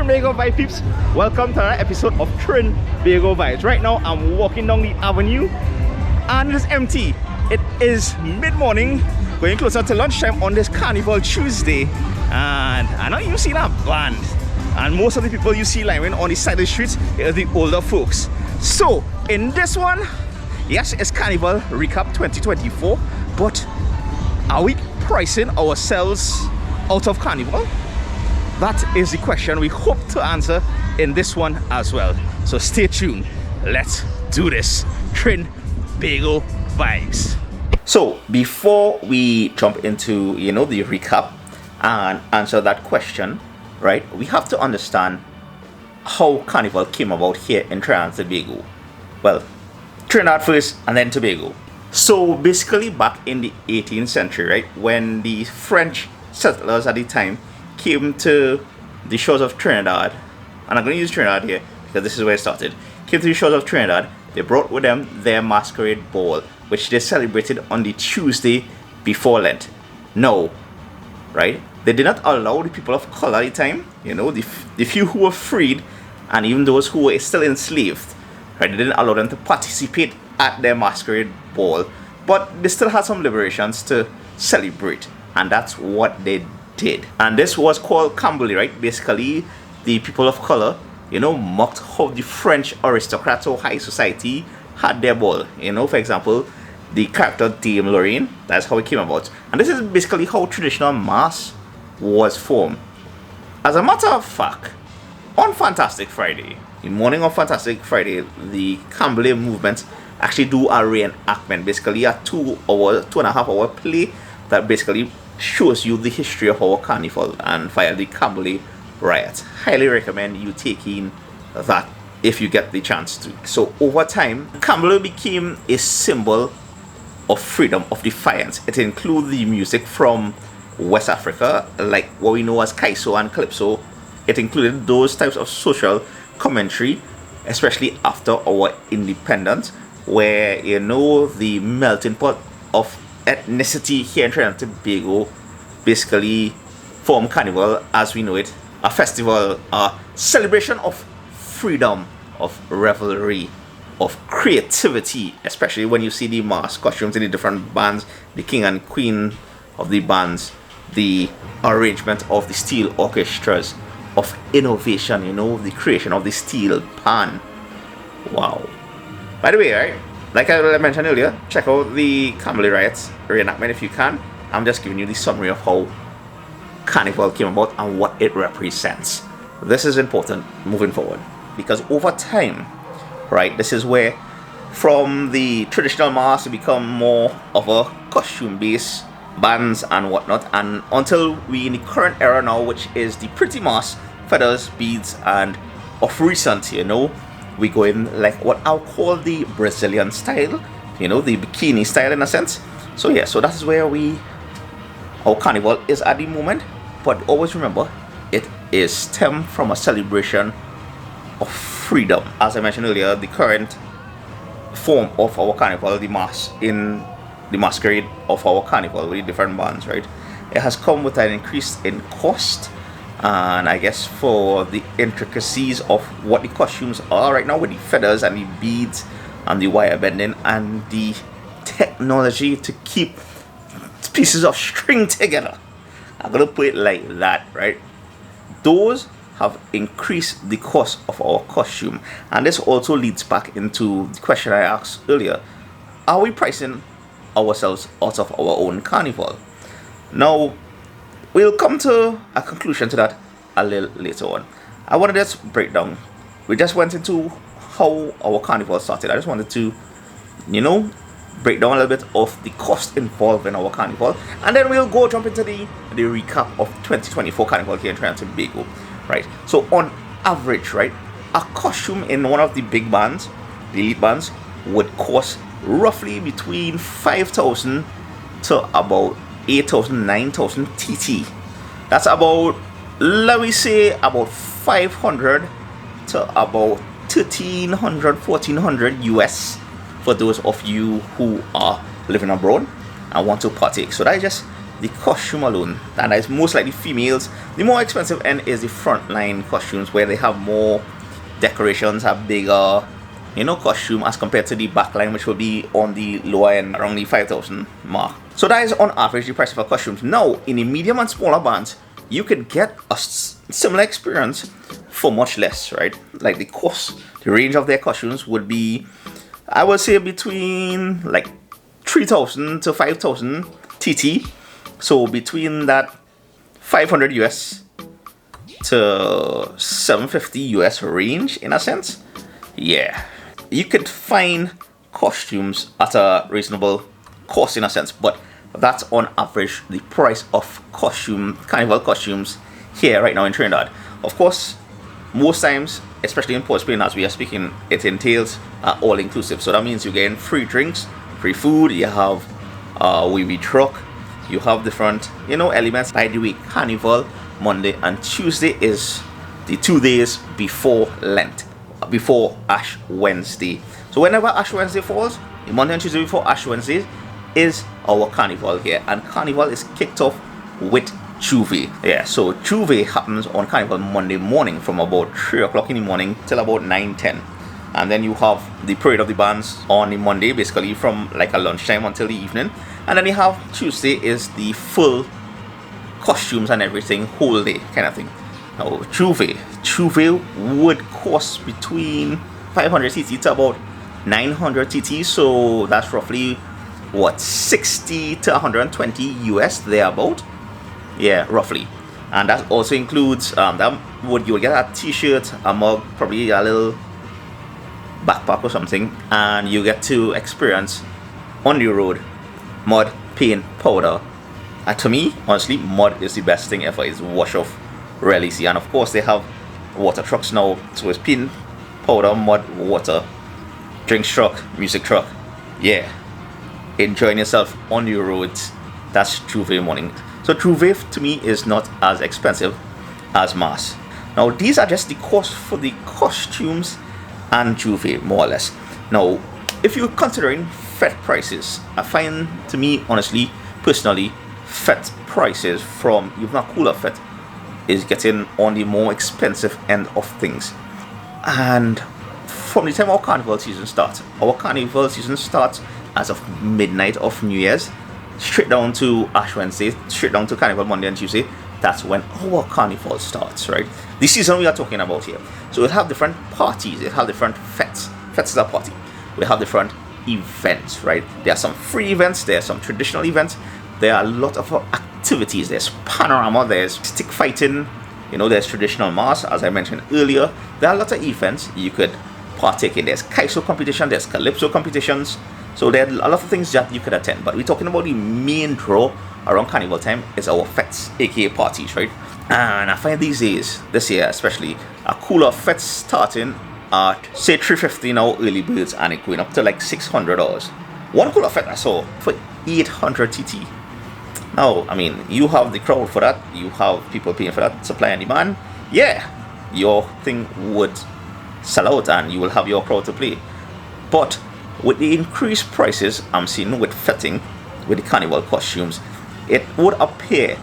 Trinbago Vibes peeps, welcome to another episode of Trinbago Vibes. Right now I'm walking down the avenue and it is empty. It is mid-morning, going closer to lunchtime on this Carnival Tuesday, and I know you see that band, and most of the people you see lying on the side of the streets are the older folks. So in this one, yes, it's Carnival Recap 2024, but are we pricing ourselves out of Carnival? That is the question we hope to answer in this one as well. So stay tuned. Let's do this. Trinbago Vibes. So before we jump into, the recap and answer that question, right, we have to understand how Carnival came about here in Trinidad and Tobago. Well, Trinidad first and then Tobago. So basically back in the 18th century, right, when the French settlers at the time came to the shores of Trinidad, and I'm going to use Trinidad here because this is where it started, came to the shores of Trinidad, they brought with them their masquerade ball, which they celebrated on the Tuesday before Lent. No, right, they did not allow the people of color at the time, the few who were freed and even those who were still enslaved, right, they didn't allow them to participate at their masquerade ball, but they still had some liberations to celebrate, and that's what they did. And this was called Cambly, right? Basically the people of color, mocked how the French aristocrats or high society had their ball. For example, the character Dame Lorraine, that's how it came about. And this is basically how traditional mass was formed. As a matter of fact, on Fantastic Friday, the morning of Fantastic Friday, the Cambly movement actually do a reenactment, basically a 2.5 hour play that basically shows you the history of our carnival and via the Cambly riots. Highly recommend you taking that if you get the chance to. So over time, Cambly became a symbol of freedom, of defiance. It includes the music from West Africa, like what we know as Kaiso and Calypso. It included those types of social commentary, especially after our independence, where the melting pot of ethnicity here in Trinidad and Tobago basically formed Carnival as we know it, a festival, a celebration of freedom, of revelry, of creativity, especially when you see the mask costumes in the different bands, the king and queen of the bands, the arrangement of the steel orchestras, of innovation, the creation of the steel pan. Wow. By the way, right, like I mentioned earlier, check out the Cambly riots reenactment if you can. I'm just giving you the summary of how Carnival came about and what it represents. This is important moving forward because over time, right, this is where from the traditional mask it become more of a costume based bands and whatnot, and until we in the current era now, which is the pretty mask, feathers, beads, and of recent, we go in like what I'll call the Brazilian style, the bikini style in a sense. So yeah, so that is where our carnival is at the moment. But always remember, it is stemmed from a celebration of freedom. As I mentioned earlier, the current form of our carnival, the mask in the masquerade of our carnival with different bands, right? It has come with an increase in cost. And I guess for the intricacies of what the costumes are right now with the feathers and the beads and the wire bending and the technology to keep pieces of string together, I'm gonna put it like that, right? Those have increased the cost of our costume, and this also leads back into the question I asked earlier: are we pricing ourselves out of our own carnival? Now, we'll come to a conclusion to that a little later on. I want to just break down. We just went into how our carnival started. I just wanted to, break down a little bit of the cost involved in our carnival, and then we'll go jump into the recap of 2024 Carnival here in Trinidad and Tobago, right? So on average, right, a costume in one of the big bands, the elite bands, would cost roughly between 5,000 to about 8,000, 9,000 TT. That's about, let me say, about 500 to about 1,300, 1,400 US for those of you who are living abroad and want to partake. So that is just the costume alone, and that is most likely females. The more expensive end is the frontline costumes, where they have more decorations, have bigger, costume, as compared to the backline, which will be on the lower end, around the 5,000 mark. So that is on average the price of our costumes. Now, in the medium and smaller bands, you could get a similar experience for much less, right? Like the cost, the range of their costumes would be, I would say, between like 3,000 to 5,000 TT. So between that 500 US to 750 US range, in a sense. Yeah, you could find costumes at a reasonable cost, in a sense, but that's on average the price of carnival costumes here right now in Trinidad. Of course, most times, especially in Port Spain as we are speaking, it entails all inclusive. So that means you're getting free drinks, free food, you have a wee truck, you have different elements. By the way, Carnival Monday and Tuesday is the 2 days before Lent, before Ash Wednesday. So whenever Ash Wednesday falls, the Monday and Tuesday before Ash Wednesday is our carnival here, and carnival is kicked off with Juve. Yeah, so Juve happens on Carnival Monday morning from about 3 o'clock in the morning till about 9-10, and then you have the parade of the bands on the Monday, basically from like a lunchtime until the evening, and then you have Tuesday is the full costumes and everything, whole day kind of thing. Now Juve would cost between 500 TT to about 900 TT, so that's roughly what, 60 to 120 US thereabout. Yeah, roughly. And that also includes you would get a t-shirt, a mug, probably a little backpack or something, and you get to experience on the road mud, paint, powder. And to me, honestly, mud is the best thing ever. It's wash off really easy. And of course they have water trucks now, so it's paint, powder, mud, water, drinks truck, music truck. Yeah, enjoying yourself on your roads. That's Juve morning. So Juve to me is not as expensive as Mass. Now these are just the cost for the costumes and Juve, more or less. Now if you're considering Fete prices, I find, to me honestly, personally, Fete prices from even a cooler Fete is getting on the more expensive end of things. And from the time our carnival season starts as of midnight of New Year's, straight down to Ash Wednesday, straight down to Carnival Monday and Tuesday. That's when our carnival starts, right? The season we are talking about here. So we'll have different parties, we'll have different fetes. Fetes is a party. We'll have different events, right? There are some free events, there are some traditional events, there are a lot of activities. There's panorama, there's stick fighting, there's traditional mass, as I mentioned earlier. There are a lot of events you could partake in. There's kaiso competition, there's calypso competitions. So there are a lot of things that you could attend, but we're talking about the main draw around carnival time is our fetes, aka parties, right? And I find these days, this year especially, a cooler fete starting at say $350 now early birds, and it going up to like $600. One cooler fete I saw for 800 TT. Now, I mean, you have the crowd for that, you have people paying for that, supply and demand. Yeah, your thing would sell out and you will have your crowd to play. But with the increased prices I'm seeing with fetting, with the carnival costumes, it would appear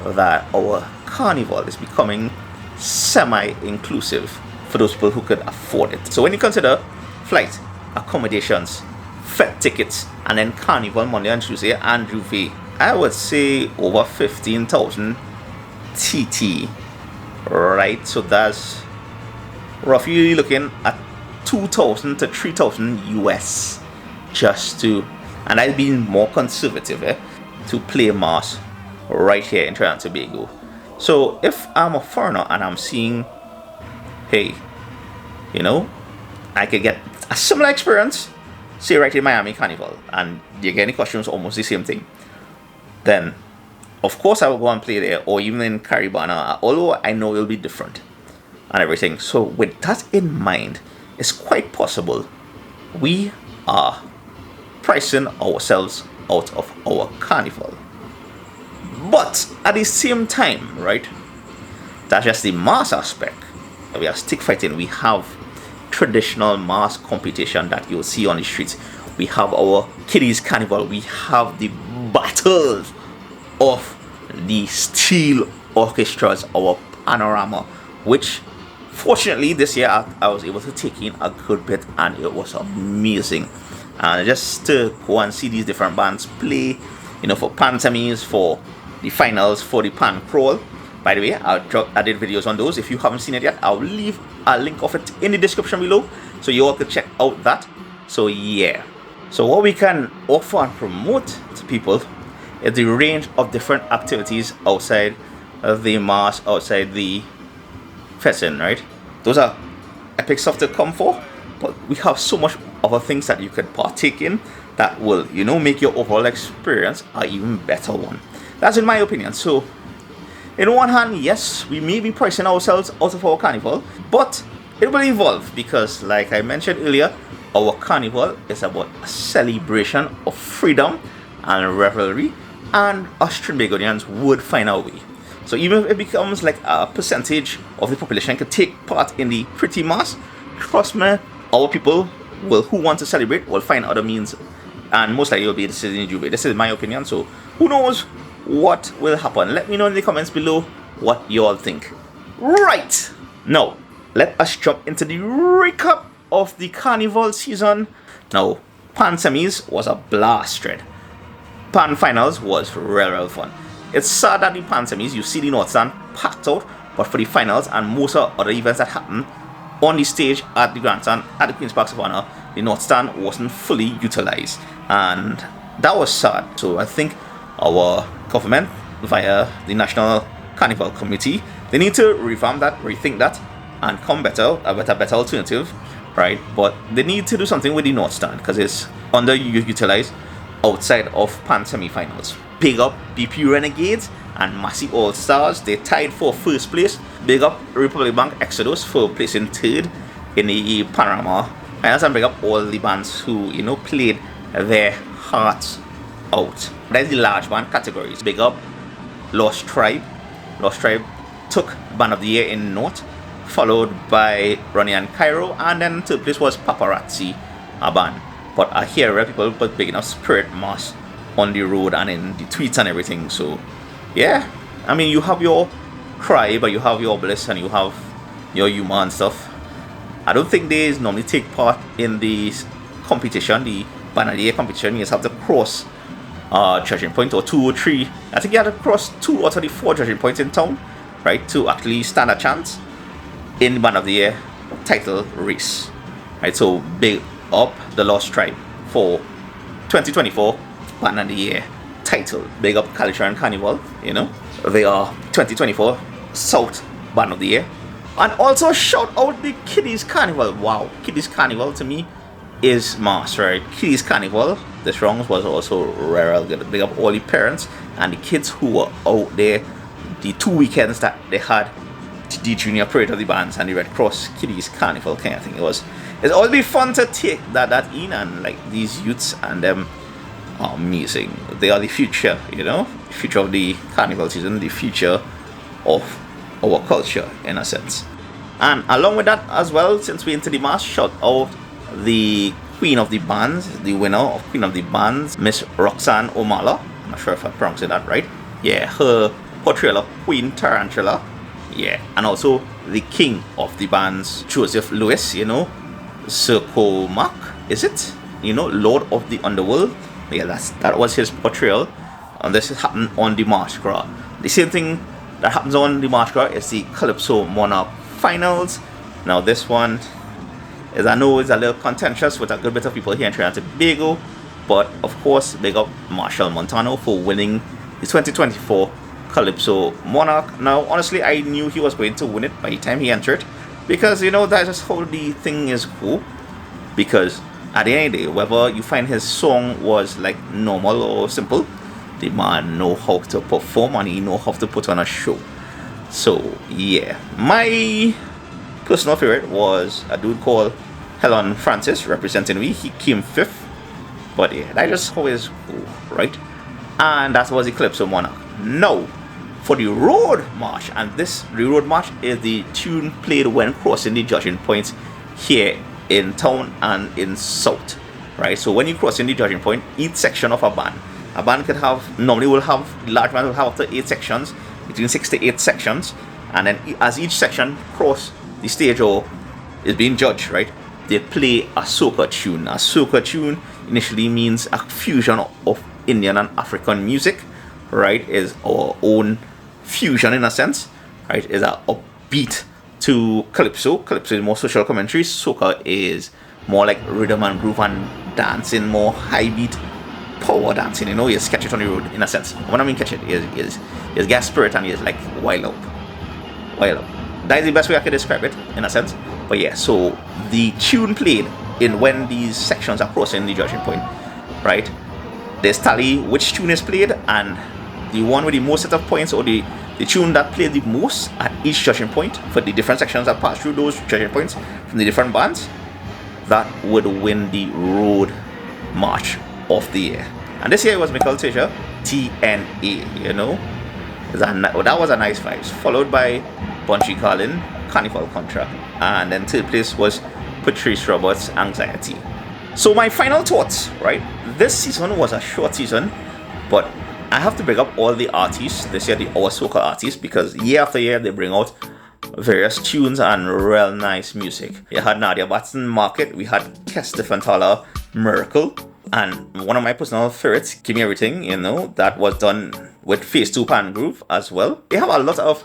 that our carnival is becoming semi-inclusive for those people who could afford it. So when you consider flight, accommodations, fete tickets, and then Carnival Monday and Tuesday and Juve, I would say over 15,000 TT, right? So that's roughly looking at 2,000 to 3,000 US just to, and I've been more conservative to play mass right here in Trinidad and Tobago. So if I'm a foreigner and I'm seeing, hey, I could get a similar experience, say right in Miami Carnival, and you're getting costumes almost the same thing, then of course I will go and play there, or even in Caribana, although I know it'll be different and everything. So with that in mind, it's quite possible we are pricing ourselves out of our carnival. But at the same time, right, that's just the mass aspect. We have stick fighting, we have traditional mass competition that you'll see on the streets, we have our Kiddies Carnival, we have the battles of the steel orchestras, our panorama, which fortunately this year I was able to take in a good bit, and it was amazing. And just to go and see these different bands play, for pantomimes, for the finals, for the pan crawl. By the way, I did videos on those. If you haven't seen it yet, I'll leave a link of it in the description below, so you all can check out that. So yeah, so what we can offer and promote to people is the range of different activities outside of the mass, outside the festival, right? Those are epic stuff to come for, but we have so much other things that you could partake in that will, make your overall experience an even better one. That's in my opinion. So in one hand, yes, we may be pricing ourselves out of our carnival, but it will evolve, because like I mentioned earlier, our carnival is about a celebration of freedom and revelry, and us Trinbagonians would find our way. So even if it becomes like a percentage of the population can take part in the pretty mass, trust me, our people who want to celebrate will find other means, and most likely it will be the Sydney Jubilee. This is my opinion, so who knows what will happen. Let me know in the comments below what you all think. Right, now let us jump into the recap of the carnival season. Now, Pan semis was a blast, right? Pan finals was real fun. It's sad that the Pan semis, you see the North Stand packed out, but for the finals and most of other events that happen on the stage at the Grandstand at the Queen's Park Savannah, the North Stand wasn't fully utilized, and that was sad. So I think our government, via the National Carnival Committee, they need to revamp that, rethink that, and come better, a better alternative, right? But they need to do something with the North Stand, because it's underutilized outside of Pan semi-finals. Big up BP Renegades and Massey All Stars, they tied for first place. Big up Republic Bank Exodus for placing third in the Panorama finals, and big up all the bands who played their hearts out. That's the large band categories. Big up Lost Tribe. Lost Tribe took Band of the Year in North, followed by Ronnie and Cairo, and then third place was Paparazzi, a band. But I hear people put big enough Spirit Mass on the road and in the tweets and everything. So yeah, I mean, you have your Cry, but you have your Bliss, and you have your Yuma and stuff. I don't think they normally take part in the competition, the Band of the Year competition. You just have to cross judging point, or 2 or 3. I think you have to cross 2 out of the 4 judging points in town, right, to actually stand a chance in the Band of the Year title race, right? So big up the Lost Tribe for 2024 Band of the Year title. Big up Kalicharan Carnival, they are 2024 South Band of the Year. And also shout out the Kiddies Carnival. Wow, Kiddies Carnival to me is mass, right? Kiddies Carnival, this round was also real good. Big up all the parents and the kids who were out there the 2 weekends that they had the Junior Parade of the Bands and the Red Cross Kiddies Carnival kind of thing. It's always be fun to take that in, and like these youths and them are amazing. They are the future, the future of the carnival season, the future of our culture in a sense. And along with that as well, since we're into the mass, shout out the Queen of the Bands, the winner of Queen of the Bands, Miss Roxanne Omala. I'm not sure if I pronounced that right. Yeah, her portrayal of Queen Tarantula. Yeah, and also the King of the Bands, Joseph Lewis, Circomac, is it? Lord of the Underworld. Yeah, that was his portrayal. And this happened on the March Gras. The same thing that happens on the March Gras is the Calypso Monarch Finals. Now this one is, I know, it's a little contentious with a good bit of people here in Trinidad and Tobago, but of course, big up Marshall Montano for winning the 2024 Calypso Monarch. Now, honestly, I knew he was going to win it by the time he entered, because that's just how the thing is cool. Because at the end of the day, whether you find his song was like normal or simple, the man know how to perform and he know how to put on a show. So yeah, my personal favorite was a dude called Helen Francis representing me. He came 5th, but yeah, that just always cool, right? And that was the Calypso Monarch. Now for the road march, and the road march is the tune played when crossing the judging points here in town and in South, right? So when you cross in the judging point, each section of a band, A band could have, normally will have, large band will have up to 8 sections, between 6 to 8 sections, and then as each section cross the stage or is being judged, right, they play a soca tune. A soca tune initially means a fusion of Indian and African music, right, is our own fusion in a sense, right, is a upbeat to calypso. Calypso is more social commentary, soca is more like rhythm and groove and dancing, more high beat power dancing, you know, you catch it on the road in a sense. When I mean catch it is get spirit and is like wild up. That is the best way I could describe it in a sense. But yeah, so the tune played in when these sections are crossing the judging point, right, there's tally which tune is played, and the one with the most set of points, or the tune that played the most at each judging point for the different sections that pass through those judging points from the different bands, that would win the road march of the year. And this year it was Michael Tisha, TNA, you know. That was a nice vibes. Followed by Bunchy Carlin, Carnival Contract. And then third place was Patrice Roberts, Anxiety. So my final thoughts, right? This season was a short season, but I have to bring up all the artists this year, our soca artists, because year after year they bring out various tunes and real nice music. You had Nadia Batson, Market, we had Kester Fantala, Miracle, and one of my personal favorites, Give Me Everything, you know, that was done with Phase 2 Pan Groove as well. They have a lot of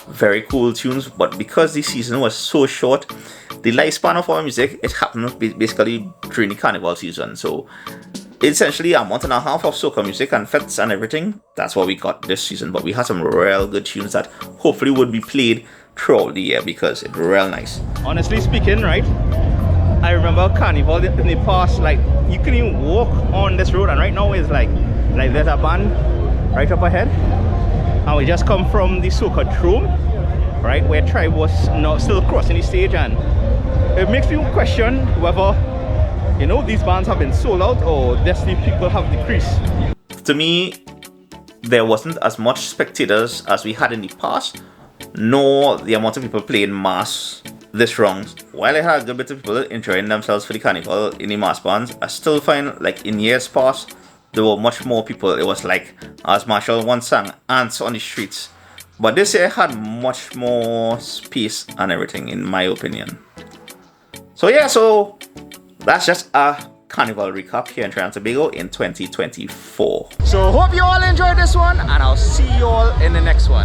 very cool tunes, but because the season was so short, the lifespan of our music, it happened basically during the carnival season. So essentially a month and a half of soca music and fetes and everything. That's what we got this season, but we had some real good tunes that hopefully would be played throughout the year because it's real nice. Honestly speaking, right, I remember carnival in the past, like you couldn't even walk on this road, and right now it's like there's a band right up ahead, and we just come from the soca dome, right, where Tribe was not still crossing the stage, and it makes me question whether, you know, these bands have been sold out or just the people have decreased. To me, there wasn't as much spectators as we had in the past, nor the amount of people playing mass this round. While I had a good bit of people enjoying themselves for the carnival in the mass bands, I still find like in years past there were much more people. It was like, as Marshall once sang, ants on the streets. But this year had much more space and everything, in my opinion. So yeah, so that's just a carnival recap here in Trinidad and Tobago in 2024. So hope you all enjoyed this one, and I'll see you all in the next one.